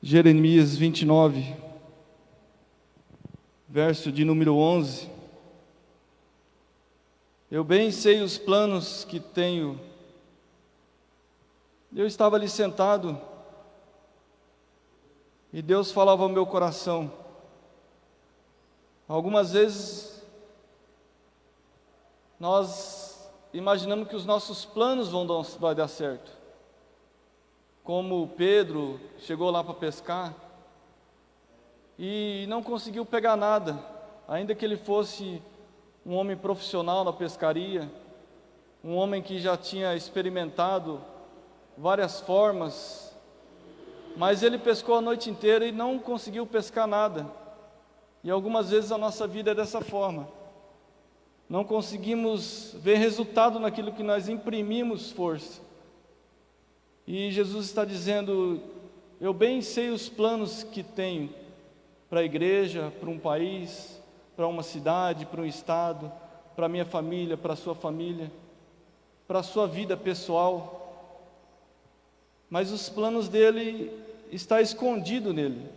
Jeremias 29, verso de número 11. Eu bem sei os planos que tenho. Eu estava ali sentado e Deus falava ao meu coração. Algumas vezes nós imaginamos que os nossos planos vão dar certo. Como Pedro chegou lá para pescar e não conseguiu pegar nada, ainda que ele fosse um homem profissional na pescaria, um homem que já tinha experimentado várias formas, mas ele pescou a noite inteira e não conseguiu pescar nada. E algumas vezes a nossa vida é dessa forma. Não conseguimos ver resultado naquilo que nós imprimimos força. E Jesus está dizendo: eu bem sei os planos que tenho para a igreja, para um país, para uma cidade, para um estado, para a minha família, para a sua família, para a sua vida pessoal. Mas os planos dele estão escondidos nele.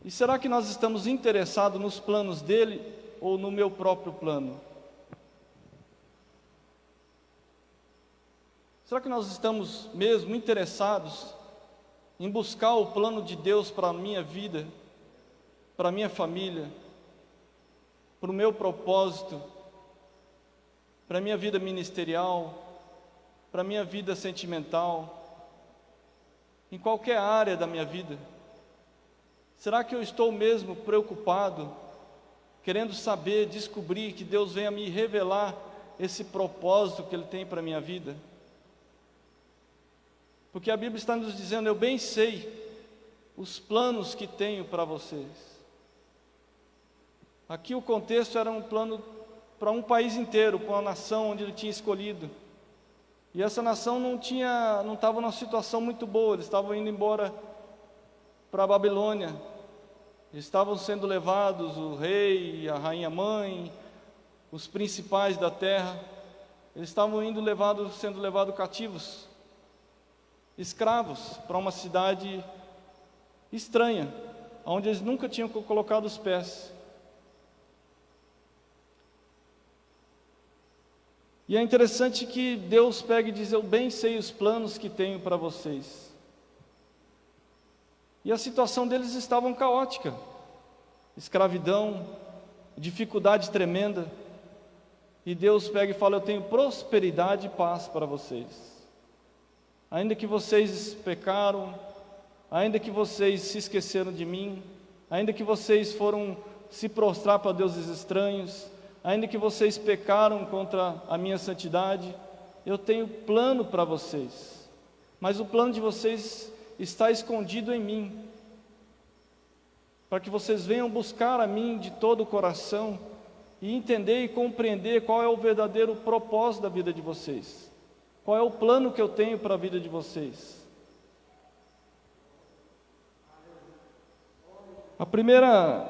E será que nós estamos interessados nos planos dele ou no meu próprio plano? Será que nós estamos mesmo interessados em buscar o plano de Deus para a minha vida, para a minha família, para o meu propósito, para a minha vida ministerial, para a minha vida sentimental, em qualquer área da minha vida? Será que eu estou mesmo preocupado, querendo saber, descobrir, que Deus venha me revelar esse propósito que Ele tem para a minha vida? Porque a Bíblia está nos dizendo: eu bem sei os planos que tenho para vocês. Aqui o contexto era um plano para um país inteiro, para uma nação onde Ele tinha escolhido. E essa nação não estava numa situação muito boa. Eles estavam indo embora para a Babilônia. Estavam sendo levados o rei, a rainha mãe, os principais da terra. Eles estavam sendo levados cativos, escravos, para uma cidade estranha, onde eles nunca tinham colocado os pés. E é interessante que Deus pega e diz: eu bem sei os planos que tenho para vocês. E a situação deles estava caótica, escravidão, dificuldade tremenda. E Deus pega e fala: eu tenho prosperidade e paz para vocês. Ainda que vocês pecaram, ainda que vocês se esqueceram de mim, ainda que vocês foram se prostrar para deuses estranhos, ainda que vocês pecaram contra a minha santidade, eu tenho plano para vocês. Mas o plano de vocês está escondido em mim, para que vocês venham buscar a mim de todo o coração e entender e compreender qual é o verdadeiro propósito da vida de vocês. Qual é o plano que eu tenho para a vida de vocês? A primeira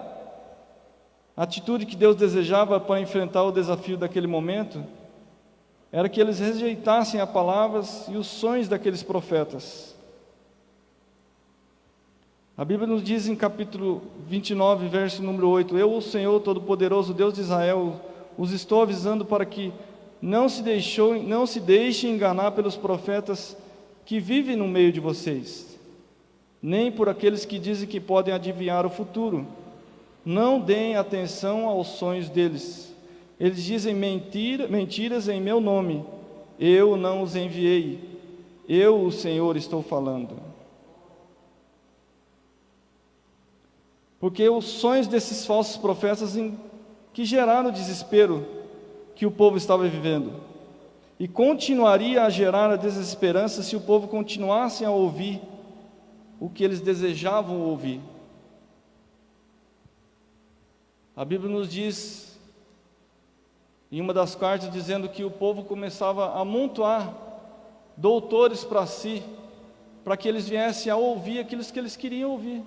atitude que Deus desejava para enfrentar o desafio daquele momento era que eles rejeitassem as palavras e os sonhos daqueles profetas. A Bíblia nos diz em capítulo 29, verso número 8: eu, o Senhor Todo-Poderoso, Deus de Israel, os estou avisando para que não se deixe enganar pelos profetas que vivem no meio de vocês, nem por aqueles que dizem que podem adivinhar o futuro. Não deem atenção aos sonhos deles. Eles dizem mentiras em meu nome. Eu não os enviei. Eu, o Senhor, estou falando. Porque os sonhos desses falsos profetas que geraram desespero que o povo estava vivendo, e continuaria a gerar a desesperança se o povo continuasse a ouvir o que eles desejavam ouvir. A Bíblia nos diz, em uma das cartas, dizendo que o povo começava a amontoar doutores para si, para que eles viessem a ouvir aquilo que eles queriam ouvir.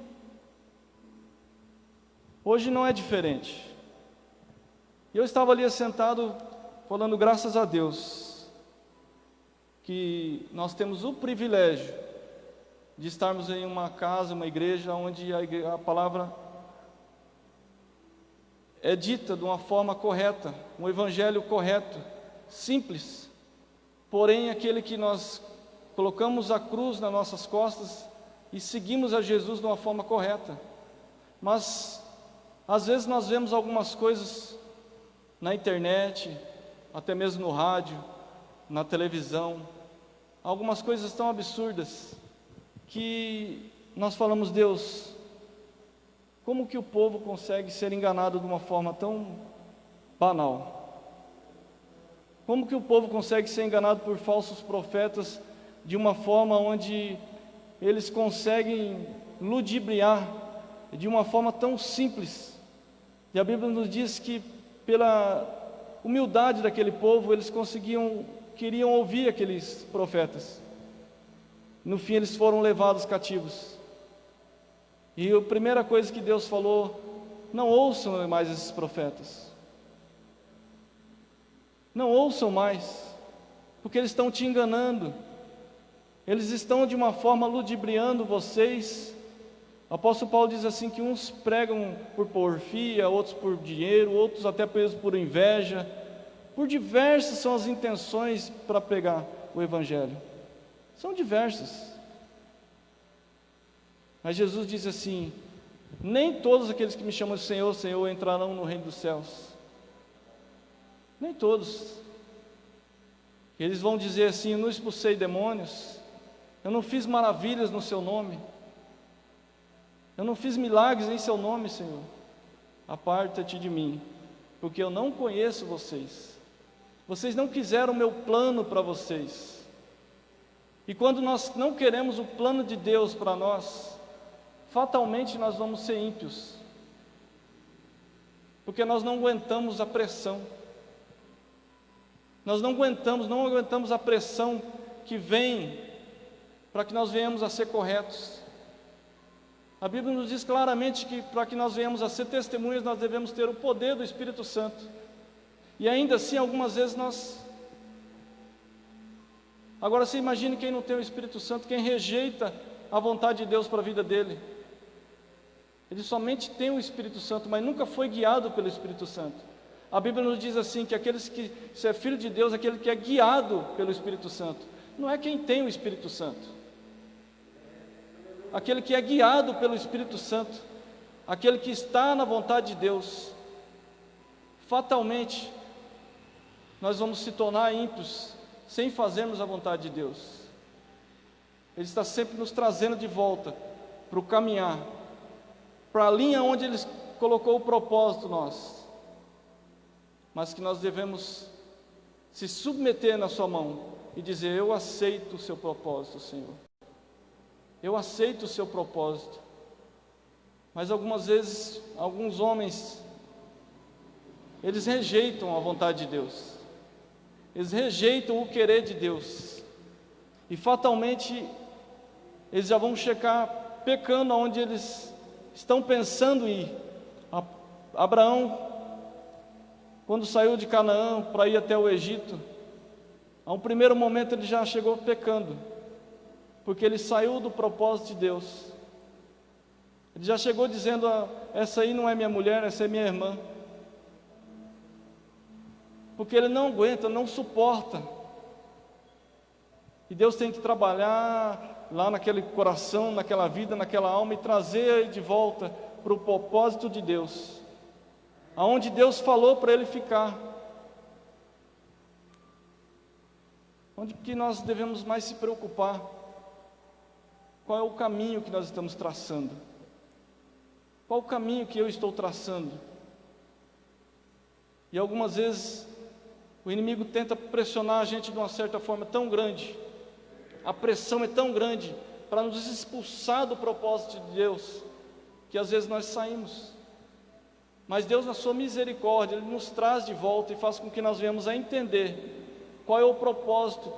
Hoje não é diferente. Eu estava ali sentado, falando graças a Deus. que nós temos o privilégio de estarmos em uma casa, uma igreja, onde a palavra é dita de uma forma correta, um evangelho correto, simples, porém aquele que nós colocamos a cruz nas nossas costas e seguimos a Jesus de uma forma correta. Mas às vezes nós vemos algumas coisas na internet, até mesmo no rádio, na televisão, algumas coisas tão absurdas que nós falamos: Deus, como que o povo consegue ser enganado de uma forma tão banal? Como que o povo consegue ser enganado por falsos profetas de uma forma onde eles conseguem ludibriar de uma forma tão simples? E a Bíblia nos diz que pela humildade daquele povo, eles queriam ouvir aqueles profetas. No fim eles foram levados cativos. E a primeira coisa que Deus falou: não ouçam mais esses profetas. Não ouçam mais, porque eles estão te enganando. Eles estão de uma forma ludibriando vocês. O apóstolo Paulo diz assim, que uns pregam por porfia, outros por dinheiro, outros até presos por inveja. Por diversas são as intenções para pregar o evangelho. São diversas. Mas Jesus diz assim: nem todos aqueles que me chamam de Senhor, Senhor entrarão no reino dos céus. Nem todos. Eles vão dizer assim: eu não expulsei demônios, eu não fiz maravilhas no seu nome, eu não fiz milagres em seu nome, Senhor. Aparta-te de mim, porque eu não conheço vocês. Vocês não quiseram o meu plano para vocês. E quando nós não queremos o plano de Deus para nós, fatalmente nós vamos ser ímpios, porque nós não aguentamos a pressão. Nós não aguentamos a pressão que vem para que nós venhamos a ser corretos. A Bíblia nos diz claramente que para que nós venhamos a ser testemunhas, nós devemos ter o poder do Espírito Santo. E ainda assim, algumas vezes nós... Agora você imagine quem não tem o Espírito Santo, quem rejeita a vontade de Deus para a vida dele. Ele somente tem o Espírito Santo, mas nunca foi guiado pelo Espírito Santo. A Bíblia nos diz assim, que se é filho de Deus, aquele que é guiado pelo Espírito Santo. Não é quem tem o Espírito Santo. Aquele que é guiado pelo Espírito Santo, aquele que está na vontade de Deus. Fatalmente, nós vamos se tornar ímpios, sem fazermos a vontade de Deus. Ele está sempre nos trazendo de volta para o caminhar, para a linha onde Ele colocou o propósito nosso. Mas que nós devemos se submeter na sua mão e dizer: eu aceito o seu propósito, Senhor. Eu aceito o seu propósito. Mas algumas vezes, alguns homens, eles rejeitam a vontade de Deus. Eles rejeitam o querer de Deus. E fatalmente, eles já vão chegar pecando onde eles estão pensando em ir. Abraão, quando saiu de Canaã para ir até o Egito, a um primeiro momento ele já chegou pecando, porque ele saiu do propósito de Deus. Ele já chegou dizendo: essa aí não é minha mulher, essa é minha irmã. Porque ele não aguenta, não suporta. E Deus tem que trabalhar lá naquele coração, naquela vida, naquela alma, e trazer de volta para o propósito de Deus, aonde Deus falou para ele ficar. Onde que nós devemos mais se preocupar? Qual é o caminho que nós estamos traçando? Qual o caminho que eu estou traçando? E algumas vezes o inimigo tenta pressionar a gente de uma certa forma tão grande, a pressão é tão grande para nos expulsar do propósito de Deus, que às vezes nós saímos. Mas Deus, na sua misericórdia, Ele nos traz de volta e faz com que nós venhamos a entender qual é o propósito.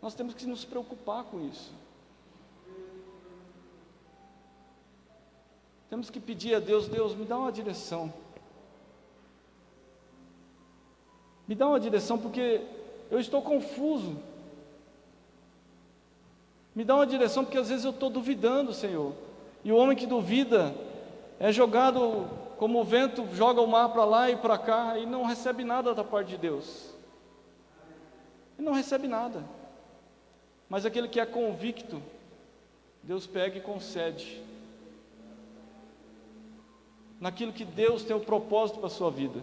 Nós temos que nos preocupar com isso. Temos que pedir a Deus: Deus, me dá uma direção. Me dá uma direção, porque eu estou confuso. Me dá uma direção, porque às vezes eu estou duvidando, Senhor. E o homem que duvida é jogado como o vento joga o mar para lá e para cá e não recebe nada da parte de Deus. Ele não recebe nada. Mas aquele que é convicto, Deus pega e concede naquilo que Deus tem o propósito para a sua vida.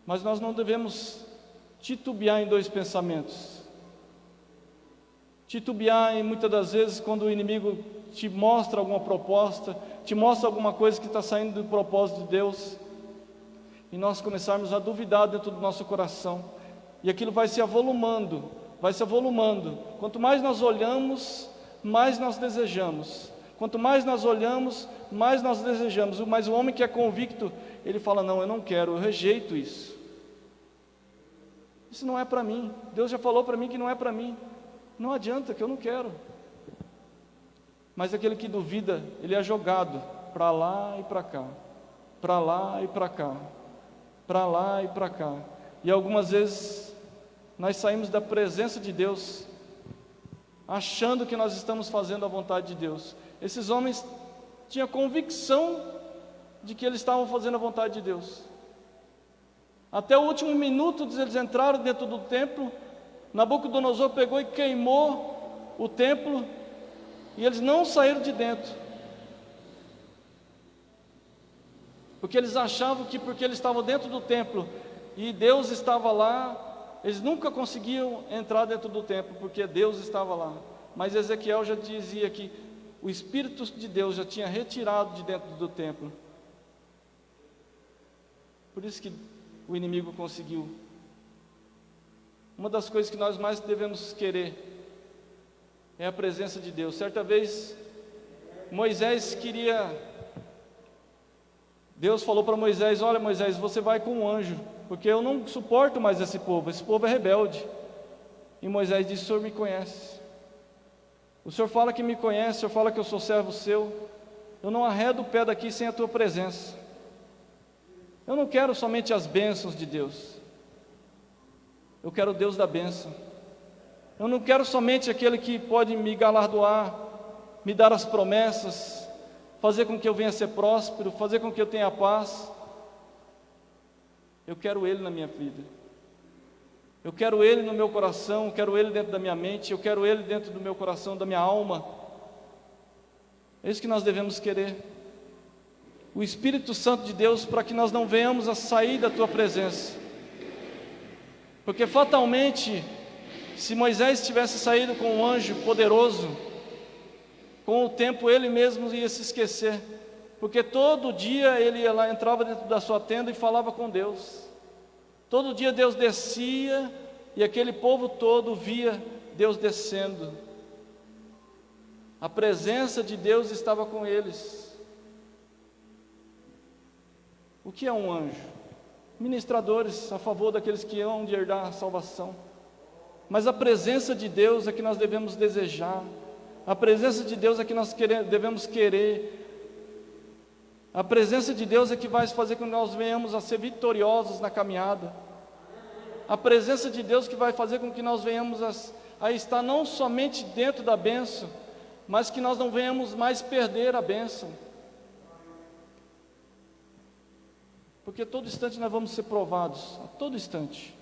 Mas nós não devemos titubear em dois pensamentos. Titubear em muitas das vezes quando o inimigo te mostra alguma proposta, te mostra alguma coisa que está saindo do propósito de Deus, e nós começarmos a duvidar dentro do nosso coração, e aquilo vai se avolumando, vai se avolumando. Quanto mais nós olhamos, mais nós desejamos. Quanto mais nós olhamos, mais nós desejamos. Mas o homem que é convicto, ele fala: não, eu não quero, eu rejeito isso. Isso não é para mim. Deus já falou para mim que não é para mim. Não adianta, que eu não quero. Mas aquele que duvida, ele é jogado para lá e para cá, para lá e para cá, para lá e para cá. E algumas vezes nós saímos da presença de Deus achando que nós estamos fazendo a vontade de Deus. Esses homens tinham convicção de que eles estavam fazendo a vontade de Deus. Até o último minuto eles entraram dentro do templo. Nabucodonosor pegou e queimou o templo, e eles não saíram de dentro, porque eles achavam que porque eles estavam dentro do templo e Deus estava lá, eles nunca conseguiam entrar dentro do templo, porque Deus estava lá. Mas Ezequiel já dizia que o Espírito de Deus já tinha retirado de dentro do templo. Por isso que o inimigo conseguiu. Uma das coisas que nós mais devemos querer é a presença de Deus. Certa vez, Moisés queria... Deus falou para Moisés: olha, Moisés, você vai com um anjo, porque eu não suporto mais esse povo é rebelde. E Moisés disse: o Senhor me conhece, o Senhor fala que me conhece, o Senhor fala que eu sou servo seu, eu não arredo o pé daqui sem a tua presença. Eu não quero somente as bênçãos de Deus, eu quero o Deus da bênção. Eu não quero somente aquele que pode me galardoar, me dar as promessas, fazer com que eu venha a ser próspero, fazer com que eu tenha paz. Eu quero Ele na minha vida. Eu quero Ele no meu coração, eu quero Ele dentro da minha mente, eu quero Ele dentro do meu coração, da minha alma. É isso que nós devemos querer. O Espírito Santo de Deus, para que nós não venhamos a sair da Tua presença. Porque fatalmente, se Moisés tivesse saído com um anjo poderoso, com o tempo ele mesmo ia se esquecer, porque todo dia ele ia lá, entrava dentro da sua tenda e falava com Deus. Todo dia Deus descia e aquele povo todo via Deus descendo. A presença de Deus estava com eles. O que é um anjo? Ministradores a favor daqueles que hão de herdar a salvação. Mas a presença de Deus é que nós devemos desejar. A presença de Deus é que nós devemos querer. A presença de Deus é que vai fazer com que nós venhamos a ser vitoriosos na caminhada. A presença de Deus que vai fazer com que nós venhamos a estar não somente dentro da bênção, mas que nós não venhamos mais perder a bênção. Porque todo instante nós vamos ser provados, a todo instante.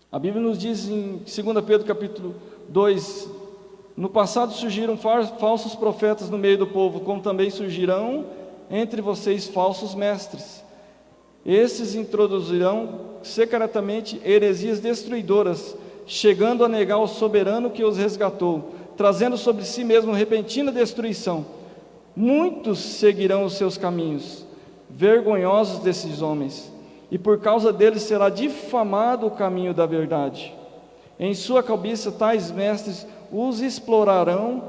A Bíblia nos diz em 2 Pedro capítulo 2: no passado surgiram falsos profetas no meio do povo, como também surgirão entre vocês falsos mestres. Esses introduzirão secretamente heresias destruidoras, chegando a negar o soberano que os resgatou, trazendo sobre si mesmo repentina destruição. Muitos seguirão os seus caminhos, vergonhosos desses homens, e por causa deles será difamado o caminho da verdade. Em sua cabeça tais mestres os explorarão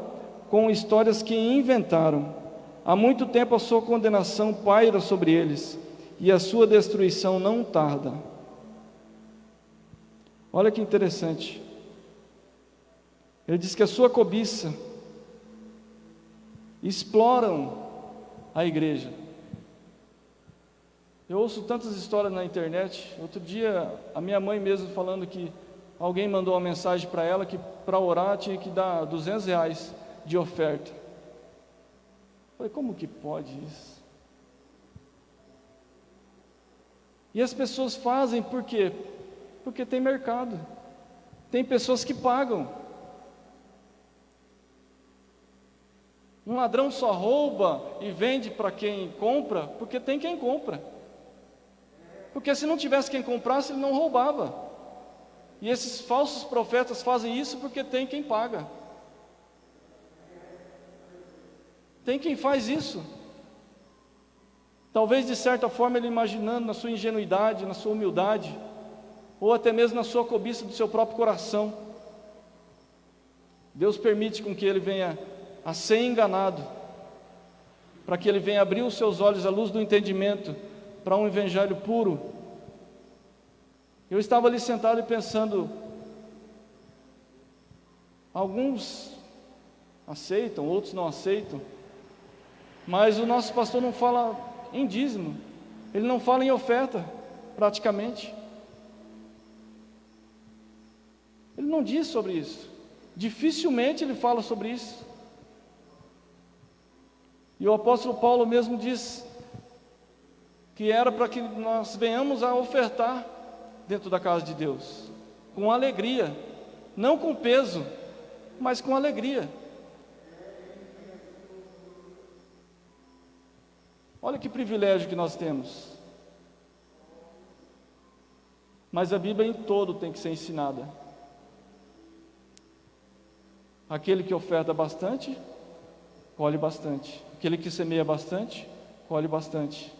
com histórias que inventaram. Há muito tempo a sua condenação paira sobre eles, e a sua destruição não tarda. Olha que interessante. Ele diz que a sua cobiça exploram a igreja. Eu ouço tantas histórias na internet. Outro dia, a minha mãe mesmo falando que alguém mandou uma mensagem para ela que para orar tinha que dar R$ 200 de oferta. Eu falei, como que pode isso? E as pessoas fazem por quê? Porque tem mercado. Tem pessoas que pagam. Um ladrão só rouba e vende para quem compra, porque tem quem compra. Porque se não tivesse quem comprasse, ele não roubava. E esses falsos profetas fazem isso porque tem quem paga. Tem quem faz isso. Talvez de certa forma ele imaginando na sua ingenuidade, na sua humildade, ou até mesmo na sua cobiça do seu próprio coração. Deus permite com que ele venha a ser enganado, para que ele venha abrir os seus olhos à luz do entendimento, para um evangelho puro. Eu estava ali sentado e pensando, alguns aceitam, outros não aceitam, mas o nosso pastor não fala em dízimo, ele não fala em oferta, praticamente. Ele não diz sobre isso, dificilmente ele fala sobre isso. E o apóstolo Paulo mesmo diz que era para que nós venhamos a ofertar dentro da casa de Deus, com alegria, não com peso, mas com alegria. Olha que privilégio que nós temos. Mas a Bíblia em todo tem que ser ensinada. Aquele que oferta bastante, colhe bastante. Aquele que semeia bastante, colhe bastante.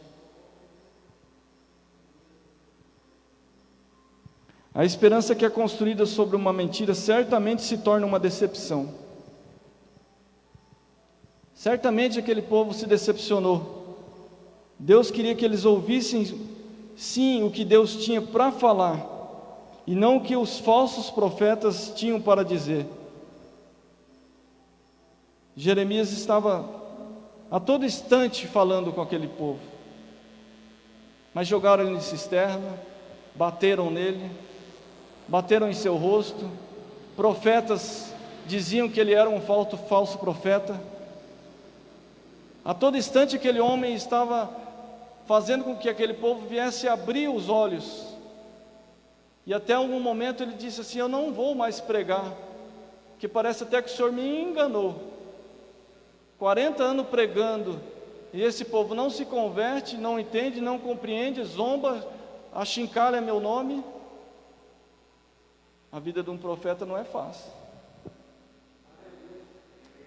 A esperança que é construída sobre uma mentira certamente se torna uma decepção. Certamente aquele povo se decepcionou. Deus queria que eles ouvissem sim o que Deus tinha para falar, e não o que os falsos profetas tinham para dizer. Jeremias estava a todo instante falando com aquele povo, mas jogaram ele em cisterna, bateram nele, bateram em seu rosto. Profetas diziam que ele era um falso profeta. A todo instante aquele homem estava fazendo com que aquele povo viesse a abrir os olhos. E até algum momento ele disse assim: eu não vou mais pregar, que parece até que o Senhor me enganou. 40 anos pregando, e esse povo não se converte, não entende, não compreende, zomba, achincalha meu nome. A vida de um profeta não é fácil.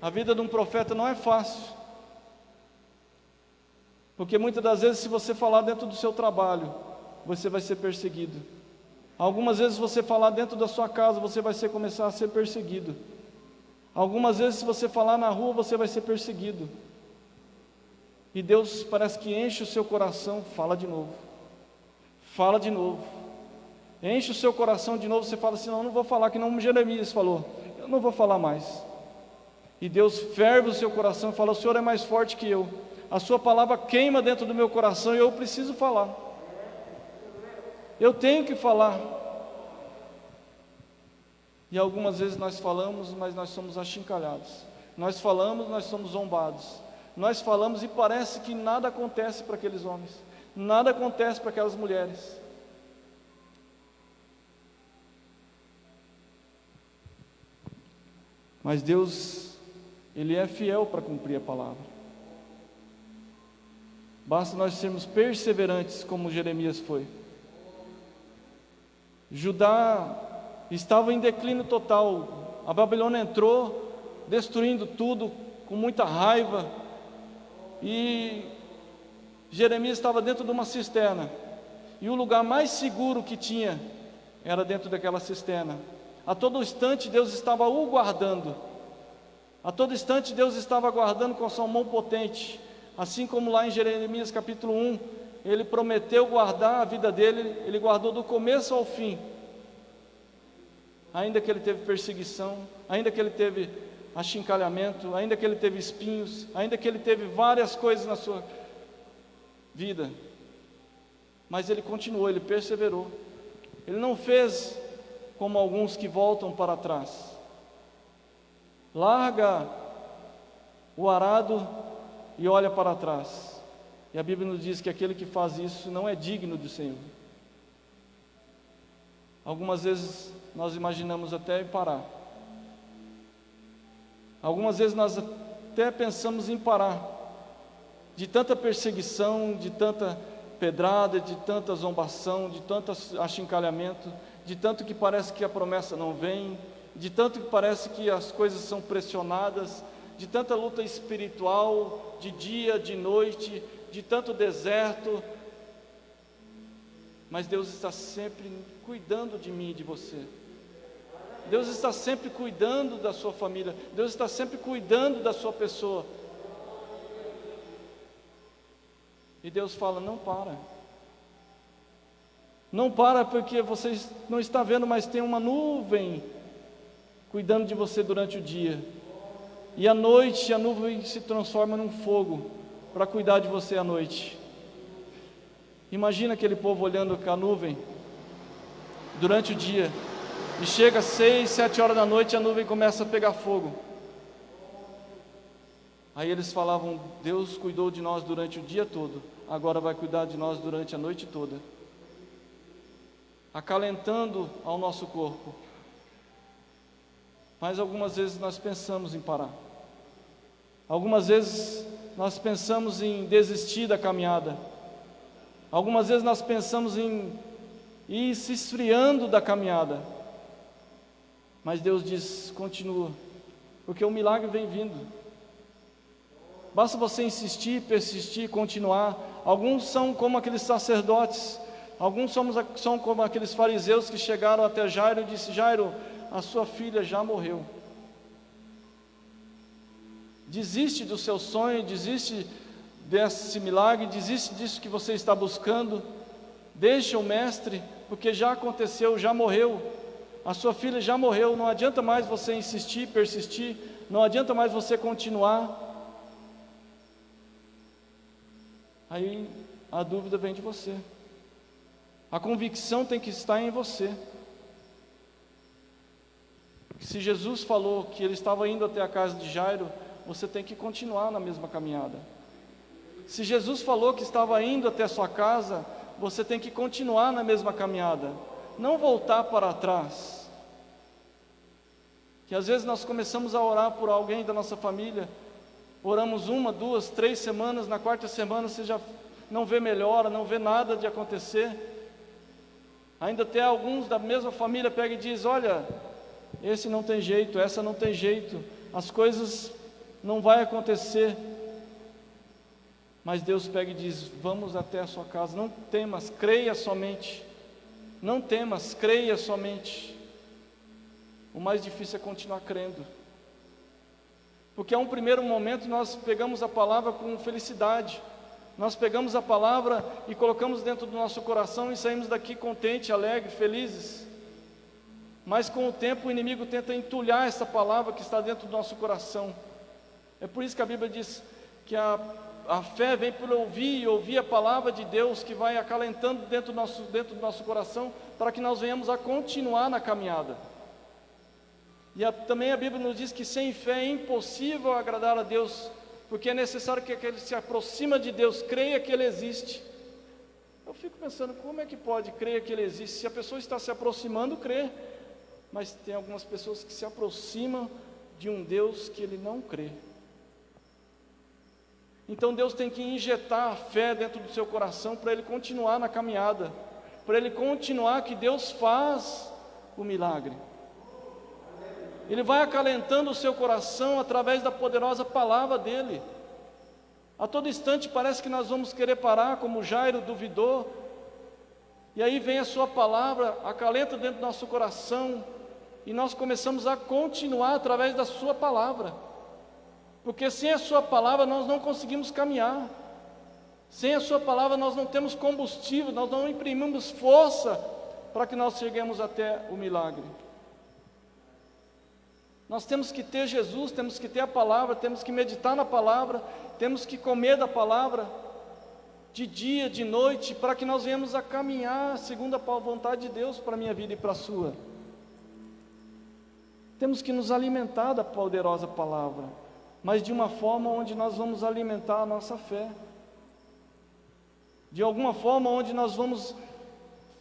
A vida de um profeta não é fácil. Porque muitas das vezes, se você falar dentro do seu trabalho, você vai ser perseguido. Algumas vezes, se você falar dentro da sua casa, você vai começar a ser perseguido. Algumas vezes, se você falar na rua, você vai ser perseguido. E Deus parece que enche o seu coração. Fala de novo. Fala de novo. Enche o seu coração de novo. Você fala assim: não, eu não vou falar, que não Jeremias falou. Eu não vou falar mais. E Deus ferve o seu coração e fala: o Senhor é mais forte que eu. A sua palavra queima dentro do meu coração e eu preciso falar. Eu tenho que falar. E algumas vezes nós falamos, mas nós somos achincalhados. Nós falamos, nós somos zombados. Nós falamos e parece que nada acontece para aqueles homens. Nada acontece para aquelas mulheres. Mas Deus, Ele é fiel para cumprir a palavra. Basta nós sermos perseverantes, como Jeremias foi. Judá estava em declínio total. A Babilônia entrou, destruindo tudo, com muita raiva. E Jeremias estava dentro de uma cisterna. E o lugar mais seguro que tinha era dentro daquela cisterna. A todo instante Deus estava o guardando. A todo instante Deus estava guardando com a sua mão potente. Assim como lá em Jeremias capítulo 1, Ele prometeu guardar a vida dele, Ele guardou do começo ao fim. Ainda que ele teve perseguição, ainda que ele teve achincalhamento, ainda que ele teve espinhos, ainda que ele teve várias coisas na sua vida, Mas ele continuou, ele perseverou. Ele não fez como alguns que voltam para trás. Larga o arado e olha para trás. E a Bíblia nos diz que aquele que faz isso não é digno do Senhor. Algumas vezes nós imaginamos até parar. Algumas vezes nós até pensamos em parar. De tanta perseguição, de tanta pedrada, de tanta zombação, de tanto achincalhamento, de tanto que parece que a promessa não vem, de tanto que parece que as coisas são pressionadas, de tanta luta espiritual, de dia, de noite, de tanto deserto. Mas Deus está sempre cuidando de mim e de você. Deus está sempre cuidando da sua família. Deus está sempre cuidando da sua pessoa. E Deus fala: não para. Não para porque você não está vendo, mas tem uma nuvem cuidando de você durante o dia. E à noite a nuvem se transforma num fogo para cuidar de você à noite. Imagina aquele povo olhando com a nuvem durante o dia. E chega às 6, 7 horas da noite, a nuvem começa a pegar fogo. Aí eles falavam: Deus cuidou de nós durante o dia todo, agora vai cuidar de nós durante a noite toda, acalentando ao nosso corpo. Mas algumas vezes nós pensamos em parar. Algumas vezes nós pensamos em desistir da caminhada. Algumas vezes nós pensamos em ir se esfriando da caminhada. Mas Deus diz: continua, porque o milagre vem vindo. Basta você insistir, persistir, continuar. Alguns são como aqueles sacerdotes, alguns são como aqueles fariseus que chegaram até Jairo e disse: Jairo, a sua filha já morreu. Desiste do seu sonho, desiste desse milagre, desiste disso que você está buscando. Deixa o mestre, porque já aconteceu, já morreu. A sua filha já morreu, não adianta mais você insistir, persistir, não adianta mais você continuar. Aí a dúvida vem de você. A convicção tem que estar em você. Se Jesus falou que ele estava indo até a casa de Jairo, você tem que continuar na mesma caminhada. Se Jesus falou que estava indo até a sua casa, você tem que continuar na mesma caminhada, não voltar para trás. Que às vezes nós começamos a orar por alguém da nossa família, oramos 1, 2, 3 semanas, na 4ª semana você já não vê melhora, não vê nada de acontecer. Ainda até alguns da mesma família pegam e dizem: olha, esse não tem jeito, essa não tem jeito, as coisas não vai acontecer. Mas Deus pega e diz: vamos até a sua casa, não temas, creia somente. Não temas, creia somente. O mais difícil é continuar crendo. Porque a um primeiro momento nós pegamos a palavra com felicidade. Nós pegamos a palavra e colocamos dentro do nosso coração e saímos daqui contentes, alegres, felizes. Mas com o tempo o inimigo tenta entulhar essa palavra que está dentro do nosso coração. É por isso que a Bíblia diz que a fé vem por ouvir e ouvir a palavra de Deus, que vai acalentando dentro do nosso coração, para que nós venhamos a continuar na caminhada. E também a Bíblia nos diz que sem fé é impossível agradar a Deus, porque é necessário que aquele que se aproxima de Deus creia que Ele existe. Eu fico pensando, como é que pode crer que Ele existe? Se a pessoa está se aproximando, crê. Mas tem algumas pessoas que se aproximam de um Deus que ele não crê. Então Deus tem que injetar a fé dentro do seu coração para ele continuar na caminhada, para ele continuar, que Deus faz o milagre. Ele vai acalentando o seu coração através da poderosa palavra dele. A todo instante parece que nós vamos querer parar, como Jairo duvidou, e aí vem a sua palavra, acalenta dentro do nosso coração, e nós começamos a continuar através da sua palavra, porque sem a sua palavra nós não conseguimos caminhar. Sem a sua palavra nós não temos combustível, nós não imprimimos força para que nós cheguemos até o milagre. Nós temos que ter Jesus, temos que ter a palavra, temos que meditar na palavra, temos que comer da palavra. de dia, de noite, para que nós venhamos a caminhar segundo a vontade de Deus para a minha vida e para a sua. Temos que nos alimentar da poderosa palavra, mas de uma forma onde nós vamos alimentar a nossa fé, de alguma forma onde nós vamos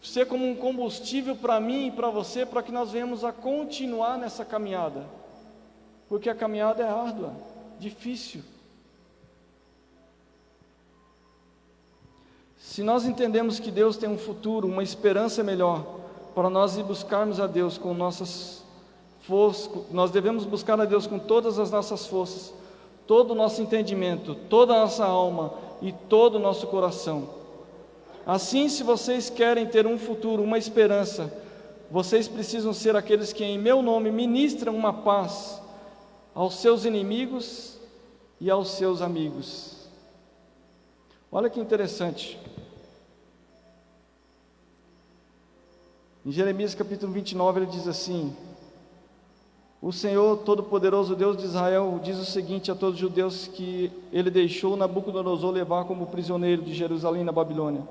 ser como um combustível para mim e para você, para que nós venhamos a continuar nessa caminhada, porque a caminhada é árdua, difícil. Se nós entendemos que Deus tem um futuro, uma esperança melhor, para nós ir buscarmos a Deus com nossas forças, nós devemos buscar a Deus com todas as nossas forças, todo o nosso entendimento, toda a nossa alma e todo o nosso coração. Assim, se vocês querem ter um futuro, uma esperança, vocês precisam ser aqueles que em meu nome ministram uma paz aos seus inimigos e aos seus amigos. Olha que interessante. Em Jeremias capítulo 29 ele diz assim: o Senhor Todo-Poderoso, Deus de Israel, diz o seguinte a todos os judeus que ele deixou Nabucodonosor levar como prisioneiro de Jerusalém na Babilônia: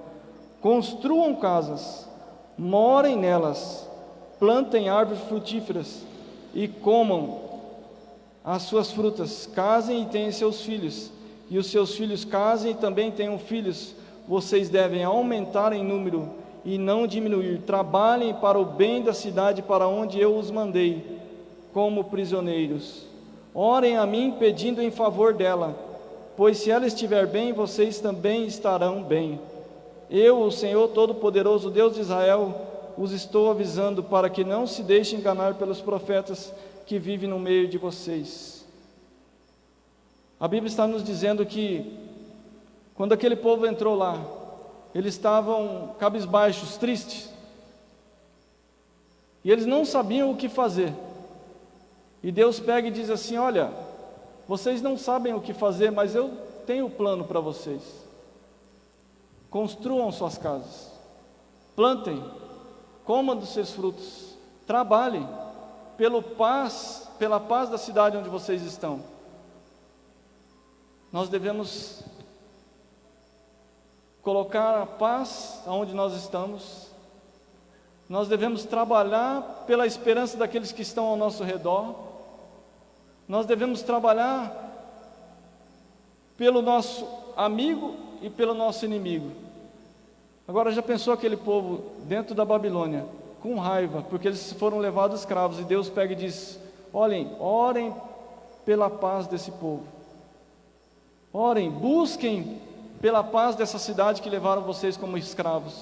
construam casas, morem nelas, plantem árvores frutíferas e comam as suas frutas, casem e tenham seus filhos, e os seus filhos casem e também tenham filhos. Vocês devem aumentar em número e não diminuir. Trabalhem para o bem da cidade para onde eu os mandei como prisioneiros. Orem a mim pedindo em favor dela, pois se ela estiver bem, vocês também estarão bem. Eu, o Senhor Todo-Poderoso, Deus de Israel, os estou avisando para que não se deixem enganar pelos profetas que vivem no meio de vocês. A Bíblia está nos dizendo que quando aquele povo entrou lá, eles estavam cabisbaixos, tristes, e eles não sabiam o que fazer. E Deus pega e diz assim: olha, vocês não sabem o que fazer, mas eu tenho plano para vocês. Construam suas casas, plantem, comam dos seus frutos, trabalhem pela paz da cidade onde vocês estão. Nós devemos colocar a paz aonde nós estamos. Nós devemos trabalhar pela esperança daqueles que estão ao nosso redor. Nós devemos trabalhar pelo nosso amigo e pelo nosso inimigo. Agora, já pensou aquele povo dentro da Babilônia, com raiva, porque eles foram levados escravos, e Deus pega e diz: orem pela paz desse povo. Orem, busquem pela paz dessa cidade que levaram vocês como escravos.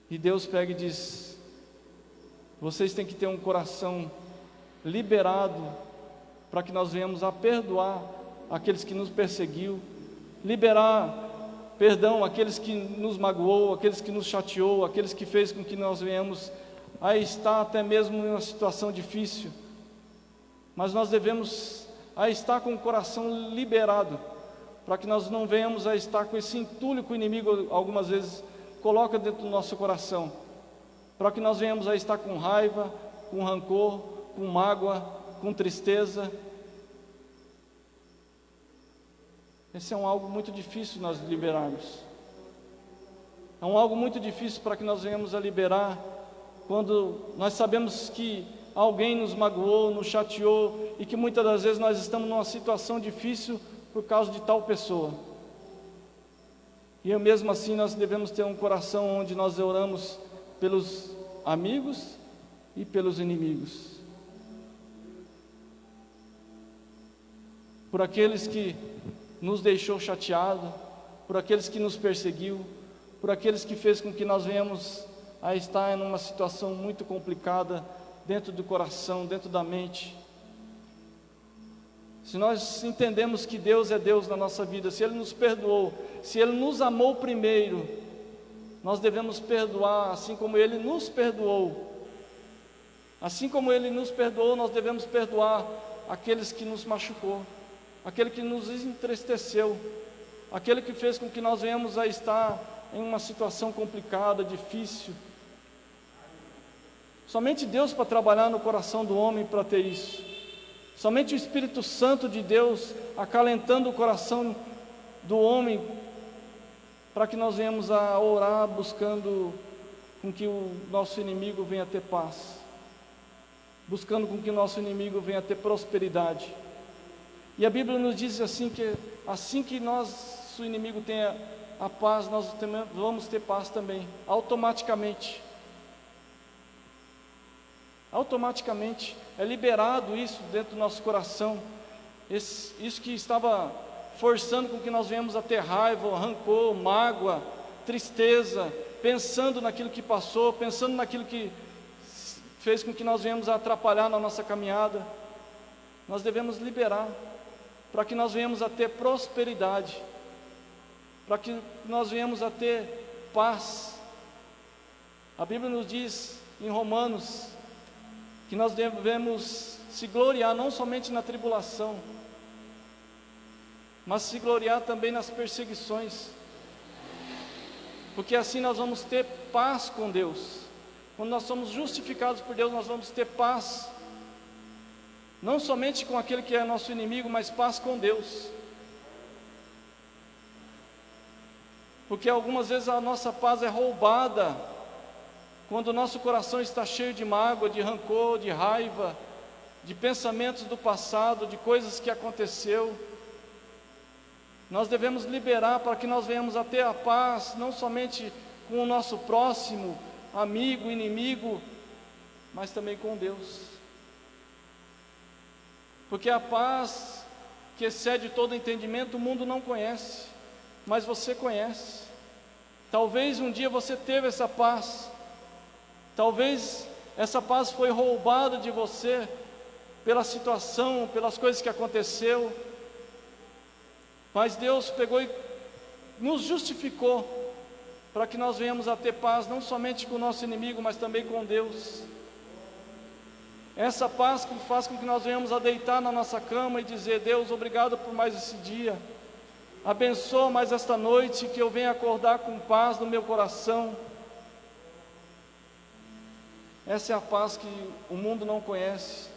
E Deus pega e diz: vocês têm que ter um coração liberado, para que nós venhamos a perdoar aqueles que nos perseguiu, liberar perdão àqueles que nos magoou, aqueles que nos chateou, aqueles que fez com que nós venhamos a estar até mesmo em uma situação difícil. Mas nós devemos a estar com o coração liberado, para que nós não venhamos a estar com esse entulho que o inimigo algumas vezes coloca dentro do nosso coração, para que nós venhamos a estar com raiva, com rancor, com mágoa, com tristeza. Esse é algo muito difícil nós liberarmos. É algo muito difícil para que nós venhamos a liberar quando nós sabemos que alguém nos magoou, nos chateou, e que muitas das vezes nós estamos numa situação difícil por causa de tal pessoa. E mesmo assim nós devemos ter um coração onde nós oramos pelos amigos e pelos inimigos. Por aqueles que nos deixou chateado, por aqueles que nos perseguiu, por aqueles que fez com que nós venhamos a estar em uma situação muito complicada dentro do coração, dentro da mente. Se nós entendemos que Deus é Deus na nossa vida, se Ele nos perdoou, se Ele nos amou primeiro, nós devemos perdoar assim como Ele nos perdoou. Assim como Ele nos perdoou, nós devemos perdoar aqueles que nos machucou, aquele que nos entristeceu, aquele que fez com que nós venhamos a estar em uma situação complicada, difícil. Somente Deus para trabalhar no coração do homem para ter isso. Somente o Espírito Santo de Deus acalentando o coração do homem, para que nós venhamos a orar buscando com que o nosso inimigo venha ter paz, buscando com que o nosso inimigo venha ter prosperidade. E a Bíblia nos diz assim que assim que nosso inimigo tenha a paz, nós vamos ter paz também, automaticamente. Automaticamente é liberado isso dentro do nosso coração. Isso que estava forçando com que nós venhamos a ter raiva, rancor, mágoa, tristeza, pensando naquilo que passou, pensando naquilo que fez com que nós venhamos a atrapalhar na nossa caminhada. Nós devemos liberar, para que nós venhamos a ter prosperidade, para que nós venhamos a ter paz. A Bíblia nos diz em Romanos que nós devemos se gloriar não somente na tribulação, mas se gloriar também nas perseguições, porque assim nós vamos ter paz com Deus. Quando nós somos justificados por Deus, nós vamos ter paz, não somente com aquele que é nosso inimigo, mas paz com Deus. Porque algumas vezes a nossa paz é roubada, quando o nosso coração está cheio de mágoa, de rancor, de raiva, de pensamentos do passado, de coisas que aconteceu. Nós devemos liberar para que nós venhamos a ter a paz, não somente com o nosso próximo, amigo, inimigo, mas também com Deus. Porque a paz que excede todo entendimento, o mundo não conhece, mas você conhece. Talvez um dia você teve essa paz, talvez essa paz foi roubada de você pela situação, pelas coisas que aconteceu, mas Deus pegou e nos justificou para que nós venhamos a ter paz, não somente com o nosso inimigo, mas também com Deus. Essa paz que faz com que nós venhamos a deitar na nossa cama e dizer: Deus, obrigado por mais esse dia, abençoa mais esta noite, que eu venha acordar com paz no meu coração. Essa é a paz que o mundo não conhece,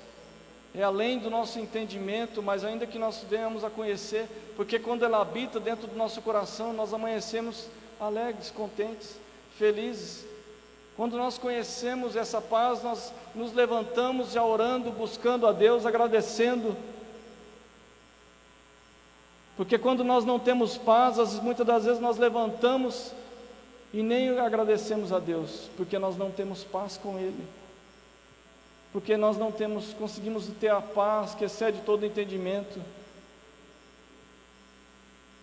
é além do nosso entendimento, mas ainda que nós venhamos a conhecer, porque quando ela habita dentro do nosso coração, nós amanhecemos alegres, contentes, felizes. Quando nós conhecemos essa paz, nós nos levantamos já orando, buscando a Deus, agradecendo. Porque quando nós não temos paz, muitas das vezes nós levantamos e nem agradecemos a Deus, porque nós não temos paz com Ele. Porque nós não conseguimos ter a paz que excede todo entendimento.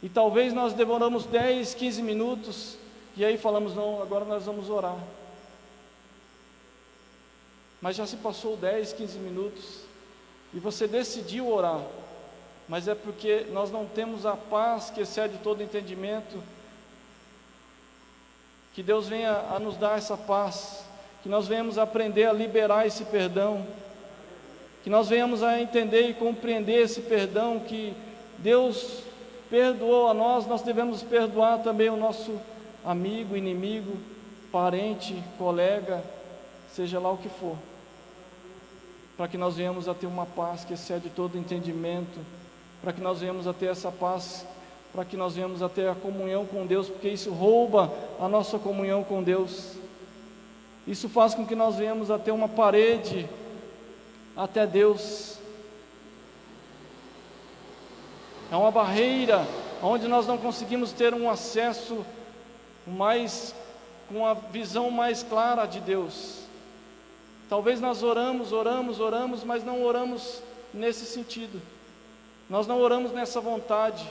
E talvez nós demoramos 10, 15 minutos, e aí falamos: não, agora nós vamos orar. Mas já se passou 10, 15 minutos, e você decidiu orar, mas é porque nós não temos a paz que excede todo entendimento. Que Deus venha a nos dar essa paz, que nós venhamos a aprender a liberar esse perdão, que nós venhamos a entender e compreender esse perdão, que Deus perdoou a nós, nós devemos perdoar também o nosso amigo, inimigo, parente, colega, seja lá o que for, para que nós venhamos a ter uma paz que excede todo entendimento, para que nós venhamos a ter essa paz, para que nós venhamos a ter a comunhão com Deus, porque isso rouba a nossa comunhão com Deus. Isso faz com que nós venhamos a ter uma parede até Deus. É uma barreira onde nós não conseguimos ter um acesso com a visão mais clara de Deus. Talvez nós oramos, mas não oramos nesse sentido. Nós não oramos nessa vontade.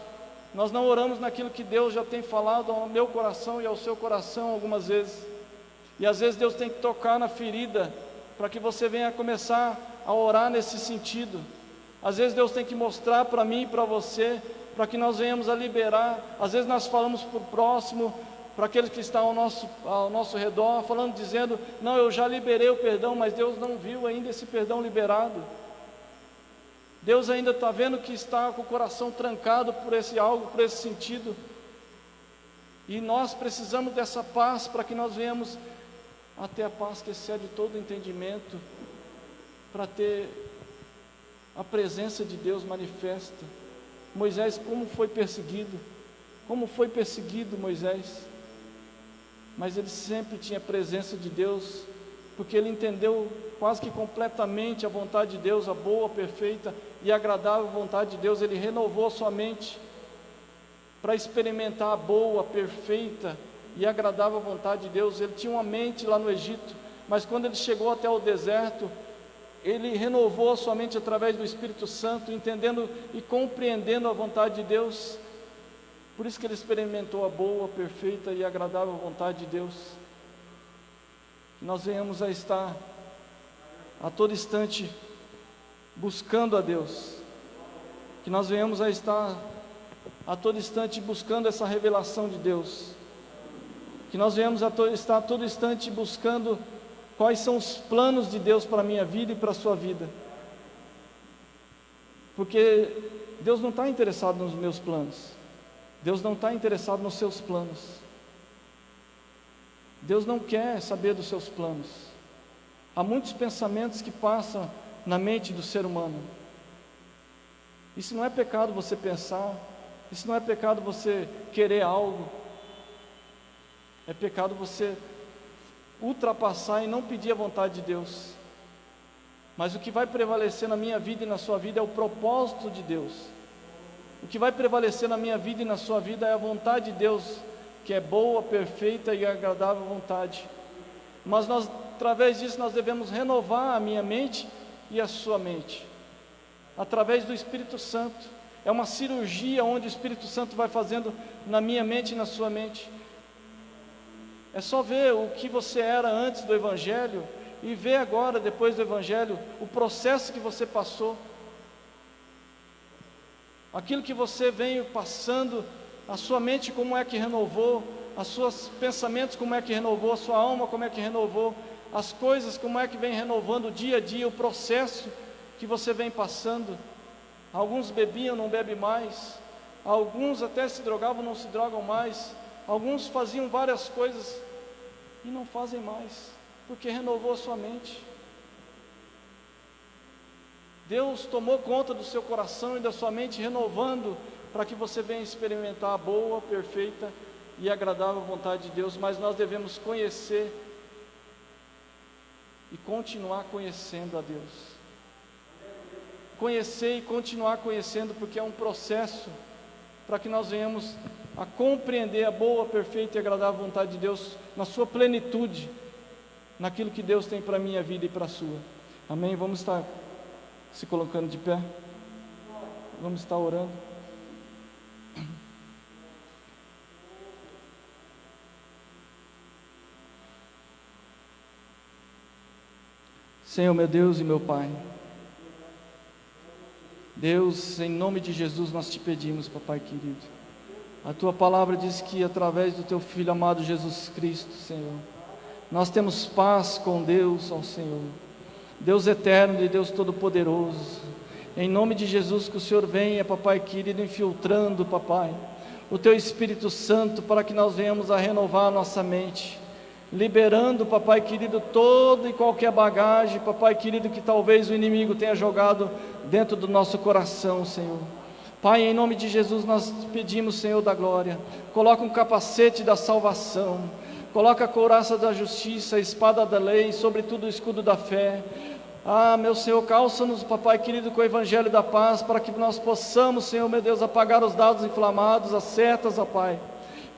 Nós não oramos naquilo que Deus já tem falado ao meu coração e ao seu coração algumas vezes. E às vezes Deus tem que tocar na ferida, para que você venha começar a orar nesse sentido. Às vezes Deus tem que mostrar para mim e para você, para que nós venhamos a liberar. Às vezes nós falamos para o próximo, para aquele que está ao nosso redor, dizendo: não, eu já liberei o perdão, mas Deus não viu ainda esse perdão liberado. Deus ainda está vendo que está com o coração trancado por esse sentido. E nós precisamos dessa paz, para que nós venhamos a ter a paz que excede todo entendimento, para ter a presença de Deus manifesta. Moisés, como foi perseguido, como foi perseguido Moisés, mas ele sempre tinha a presença de Deus, porque ele entendeu quase que completamente a vontade de Deus, a boa, perfeita e agradável vontade de Deus. Ele renovou a sua mente para experimentar a boa, perfeita e agradável vontade de Deus. Ele tinha uma mente lá no Egito, mas quando ele chegou até o deserto, ele renovou a sua mente através do Espírito Santo, entendendo e compreendendo a vontade de Deus. Por isso que ele experimentou a boa, perfeita e agradável vontade de Deus. Que nós venhamos a estar a todo instante buscando a Deus, que nós venhamos a estar a todo instante buscando essa revelação de Deus, que nós venhamos a estar a todo instante buscando quais são os planos de Deus para a minha vida e para a sua vida, porque Deus não está interessado nos meus planos, Deus não está interessado nos seus planos, Deus não quer saber dos seus planos. Há muitos pensamentos que passam na mente do ser humano. Isso não é pecado você pensar, isso não é pecado você querer algo, é pecado você ultrapassar e não pedir a vontade de Deus. Mas o que vai prevalecer na minha vida e na sua vida é o propósito de Deus. O que vai prevalecer na minha vida e na sua vida é a vontade de Deus, que é boa, perfeita e agradável vontade. Mas nós, através disso, nós devemos renovar a minha mente e a sua mente, através do Espírito Santo. É uma cirurgia onde o Espírito Santo vai fazendo na minha mente e na sua mente. É só ver o que você era antes do Evangelho e ver agora, depois do Evangelho, o processo que você passou, aquilo que você veio passando, a sua mente como é que renovou, os seus pensamentos como é que renovou, a sua alma como é que renovou, as coisas como é que vem renovando dia a dia, o processo que você vem passando. Alguns bebiam, não bebem mais, alguns até se drogavam, não se drogam mais, alguns faziam várias coisas e não fazem mais, porque renovou a sua mente. Deus tomou conta do seu coração e da sua mente, renovando, para que você venha experimentar a boa, perfeita e agradável vontade de Deus. Mas nós devemos conhecer e continuar conhecendo a Deus, conhecer e continuar conhecendo, porque é um processo para que nós venhamos a compreender a boa, perfeita e agradável vontade de Deus na sua plenitude, naquilo que Deus tem para a minha vida e para a sua. Amém? Vamos estar se colocando de pé, vamos estar orando. Senhor, meu Deus e meu Pai, Deus, em nome de Jesus nós te pedimos, Papai querido, a Tua palavra diz que através do Teu Filho amado Jesus Cristo, Senhor, nós temos paz com Deus, ó Senhor, Deus eterno e Deus todo-poderoso. Em nome de Jesus, que o Senhor venha, Papai querido, infiltrando, Papai, o Teu Espírito Santo, para que nós venhamos a renovar a nossa mente, liberando, Papai querido, toda e qualquer bagagem, Papai querido, que talvez o inimigo tenha jogado dentro do nosso coração, Senhor. Pai, em nome de Jesus nós te pedimos, Senhor da glória, coloca um capacete da salvação, coloca a couraça da justiça, a espada da lei, sobretudo o escudo da fé. Ah, meu Senhor, calça-nos, Papai querido, com o Evangelho da paz, para que nós possamos, Senhor, meu Deus, apagar os dados inflamados, as setas, ó Pai,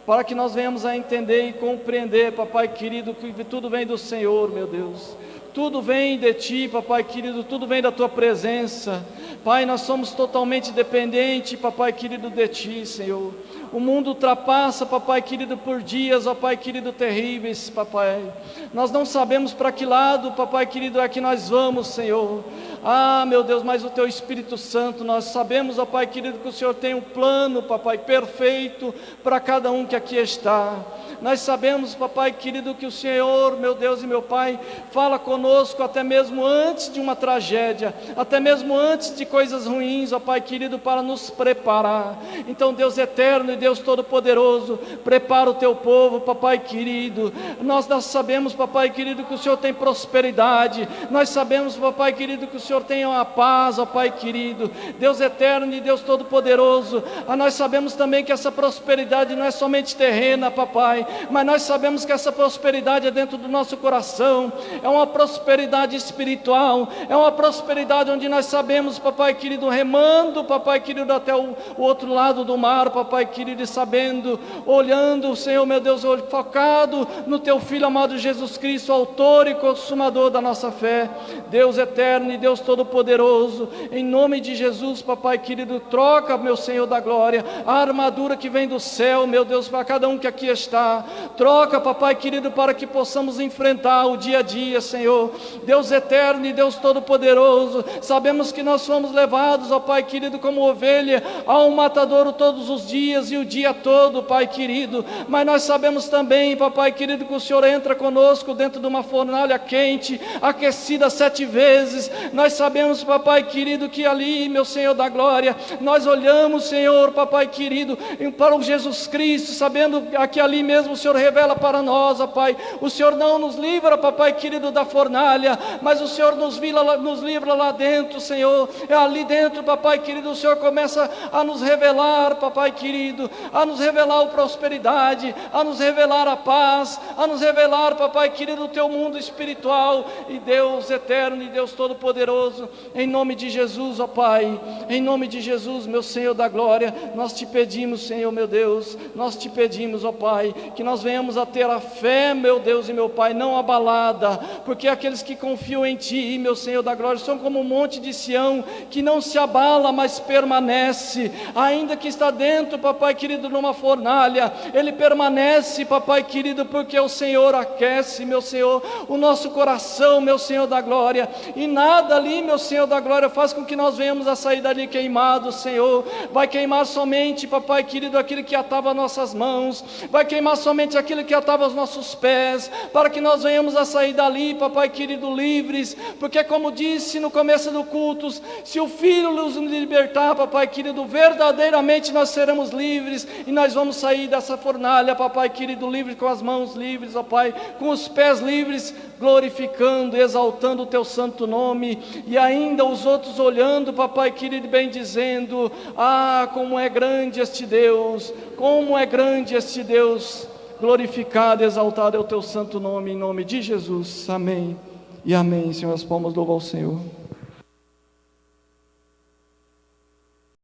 para que nós venhamos a entender e compreender, Papai querido, que tudo vem do Senhor, meu Deus, tudo vem de Ti, Papai querido, tudo vem da Tua presença. Pai, nós somos totalmente dependentes, Papai querido, de Ti, Senhor. O mundo ultrapassa, Papai querido, por dias, ó Pai querido, terríveis, Papai. Nós não sabemos para que lado, Papai querido, é que nós vamos, Senhor. Ah, meu Deus, mas o Teu Espírito Santo, nós sabemos, ó Pai querido, que o Senhor tem um plano, Papai, perfeito para cada um que aqui está. Nós sabemos, Papai querido, que o Senhor, meu Deus e meu Pai, fala conosco até mesmo antes de uma tragédia, até mesmo antes de coisas ruins, ó Pai querido, para nos preparar. Então, Deus eterno e Deus Todo-Poderoso, prepara o teu povo, papai querido. Nós sabemos, papai querido, que o Senhor tem prosperidade, nós sabemos, papai querido, que o Senhor tem a paz, ó Pai querido, Deus eterno e Deus Todo-Poderoso. Nós sabemos também que essa prosperidade não é somente terrena, papai, mas nós sabemos que essa prosperidade é dentro do nosso coração, é uma prosperidade espiritual, é uma prosperidade onde nós sabemos, papai querido, remando, papai querido, até o outro lado do mar, papai querido, e sabendo, olhando, Senhor meu Deus, focado no teu Filho amado Jesus Cristo, autor e consumador da nossa fé. Deus eterno e Deus Todo-Poderoso, em nome de Jesus, papai querido, troca, meu Senhor da glória, a armadura que vem do céu, meu Deus, para cada um que aqui está, troca, papai querido, para que possamos enfrentar o dia a dia, Senhor. Deus eterno e Deus Todo-Poderoso, sabemos que nós somos levados, ó Pai querido, como ovelha ao matadouro todos os dias e o dia todo, Pai querido, mas nós sabemos também, papai querido, que o Senhor entra conosco dentro de uma fornalha quente, aquecida 7 vezes. Nós sabemos, papai querido, que ali, meu Senhor da glória, nós olhamos, Senhor, papai querido, para o Jesus Cristo, sabendo que ali mesmo o Senhor revela para nós, ó Pai, o Senhor não nos livra, papai querido, da fornalha, mas o Senhor nos livra lá dentro, Senhor. É ali dentro, papai querido, o Senhor começa a nos revelar, papai querido, a nos revelar a prosperidade, a nos revelar a paz, a nos revelar, papai querido, o teu mundo espiritual. E Deus eterno e Deus Todo-Poderoso, em nome de Jesus, ó Pai, em nome de Jesus, meu Senhor da glória, nós te pedimos, Senhor meu Deus, nós te pedimos, ó Pai, que nós venhamos a ter a fé, meu Deus e meu Pai, não abalada, porque aqueles que confiam em Ti, meu Senhor da glória, são como um monte de Sião, que não se abala, mas permanece, ainda que está dentro, papai querido, numa fornalha, ele permanece, papai querido, porque o Senhor aquece, meu Senhor, o nosso coração, meu Senhor da glória, e nada ali, meu Senhor da glória, faz com que nós venhamos a sair dali queimados, Senhor. Vai queimar somente, papai querido, aquilo que atava nossas mãos, vai queimar somente aquilo que atava os nossos pés, para que nós venhamos a sair dali, papai querido, livres, porque como disse no começo do culto, se o Filho nos libertar, papai querido, verdadeiramente nós seremos livres, e nós vamos sair dessa fornalha, papai querido, livres, com as mãos livres, ó Pai, com os pés livres, glorificando, exaltando o teu santo nome, e ainda os outros olhando, papai querido, bem dizendo: ah, como é grande este Deus, como é grande este Deus. Glorificado, exaltado é o teu santo nome, em nome de Jesus, amém e amém. Senhor, as palmas louvam ao Senhor.